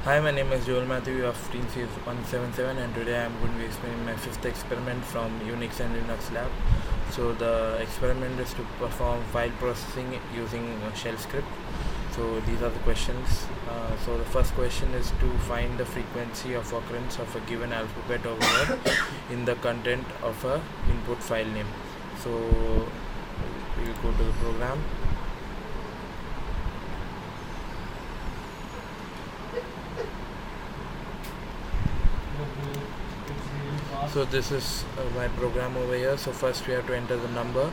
Hi, my name is Joel Matthew of Team Series 177, and today I am going to be explaining my fifth experiment from Unix and Linux lab. So the experiment is to perform file processing using a shell script. So these are the questions. So the first question is to find the frequency of occurrence of a given alphabet or word in the content of a input file name. So we will go to the program. So this is my program over here. So first we have to enter the number,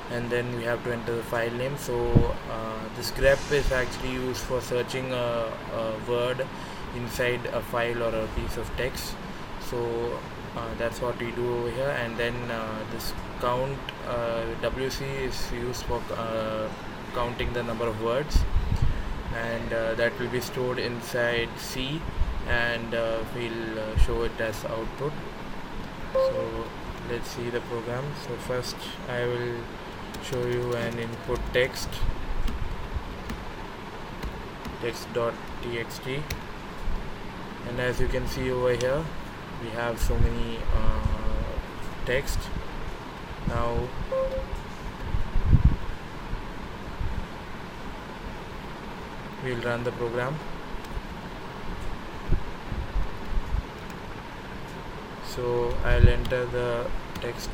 and then we have to enter the file name. So this grep is actually used for searching a word inside a file or a piece of text. So that's what we do over here. And then this count WC is used for counting the number of words, and that will be stored inside C, and we'll show it as output. So let's see the program. So first I will show you an input text.txt, and as you can see over here we have so many text. Now we'll run the program. So I'll enter the text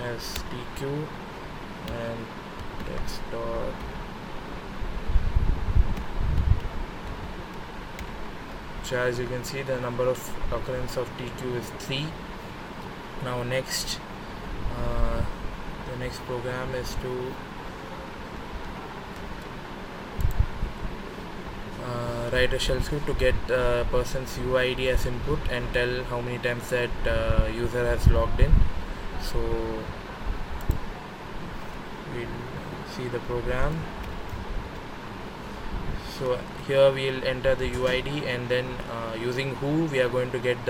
as tq and text dot so as you can see, the number of occurrence of tq is 3. Now next the next program is to write a shell script to get a person's UID as input and tell how many times that user has logged in. So we'll see the program. So here we'll enter the UID, and then using who we are going to get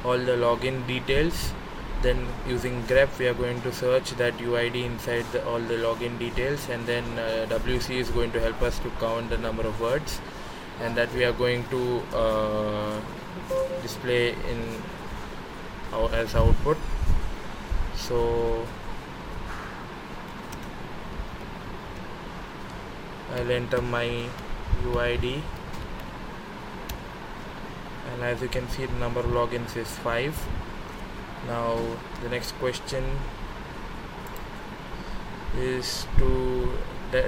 all the login details. Then using grep we are going to search that UID inside all the login details, and then WC is going to help us to count the number of words, and that we are going to display in as output. So I'll enter my UID, and as you can see, the number of logins is 5. Now the next question is to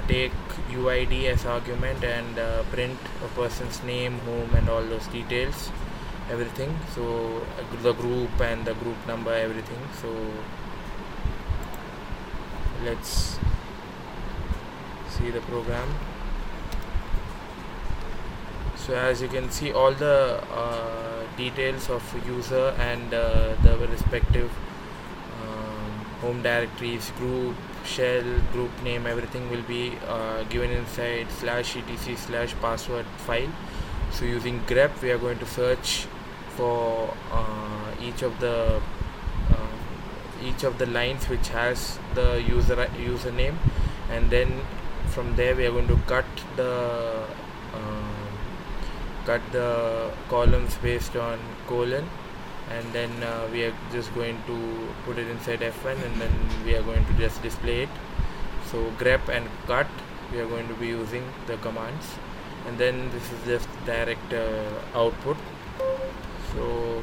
take UID as argument and print a person's name, home, and all those details, everything. So the group and the group number, everything. So let's see the program. So as you can see, all the details of user and the respective home directories, group, shell, group name, everything will be given inside /etc/password file. So using grep we are going to search for each of the lines which has the username, and then from there we are going to cut the columns based on colon, and then we are just going to put it inside F1, and then we are going to just display it. So grep and cut, we are going to be using the commands, and then this is just direct output. So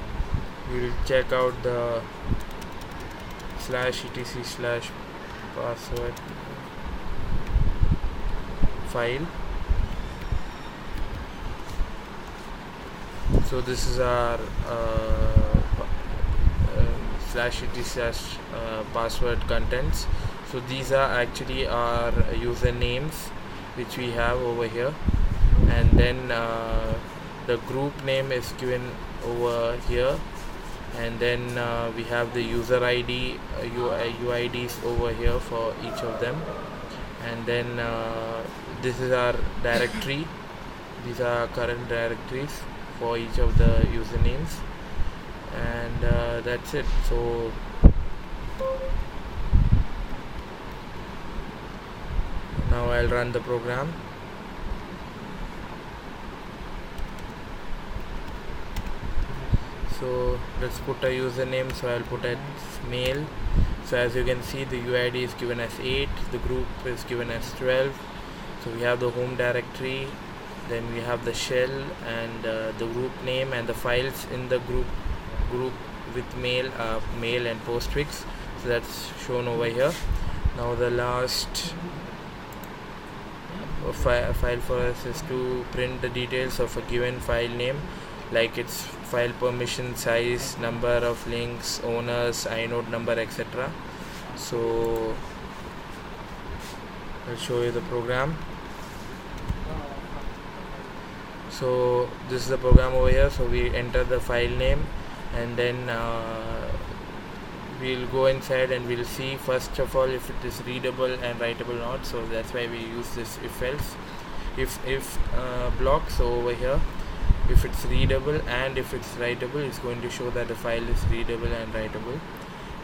we will check out the /etc/password file. So this is our /etc/password contents. So these are actually our usernames which we have over here, and then the group name is given over here, and then we have the user ID UIDs over here for each of them, and then this is our directory. These are current directories for each of the usernames, and that's it. So now I'll run the program. So let's put a username. So I'll put as mail. So as you can see, the UID is given as 8, the group is given as 12. So we have the home directory, then we have the shell and the group name, and the files in the group with mail and postfix. So that's shown over here. Now the last file for us is to print the details of a given file name, like its file permission, size, number of links, owners, inode number, etc. So I'll show you the program. So this is the program over here. So we enter the file name, and then we'll go inside and we'll see first of all if it is readable and writable or not. So that's why we use this if else if block. So over here, if it's readable and if it's writable, it's going to show that the file is readable and writable.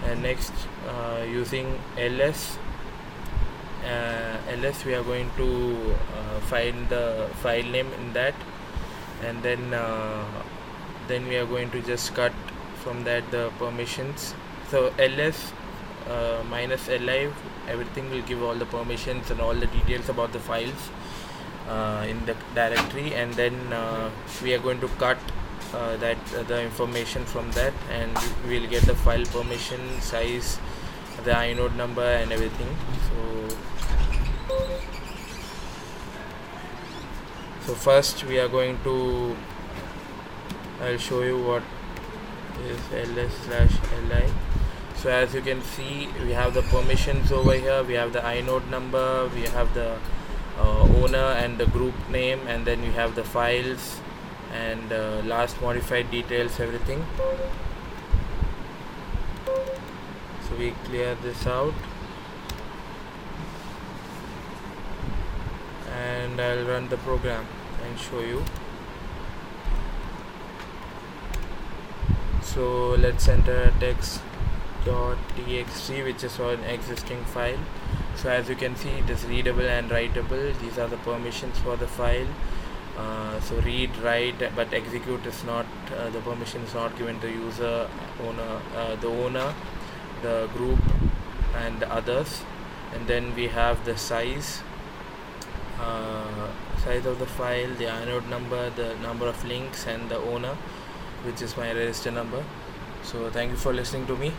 And next, using ls we are going to find the file name in that, and then we are going to just cut from that the permissions. So ls minus li, everything will give all the permissions and all the details about the files in the directory, and then we are going to cut the information from that, and we'll get the file permission, size, the inode number and everything. So first we are going to, I'll show you what is ls/li. So as you can see, we have the permissions over here, we have the inode number, we have the owner and the group name, and then we have the files and last modified details, everything. So we clear this out, and I'll run the program and show you. So let's enter text.txt, which is an existing file. So as you can see, it is readable and writable. These are the permissions for the file. So read, write, but execute is not, the permission is not given to user, the owner, the group and the others. And then we have the size of the file, the inode number, the number of links, and the owner, which is my register number. So thank you for listening to me.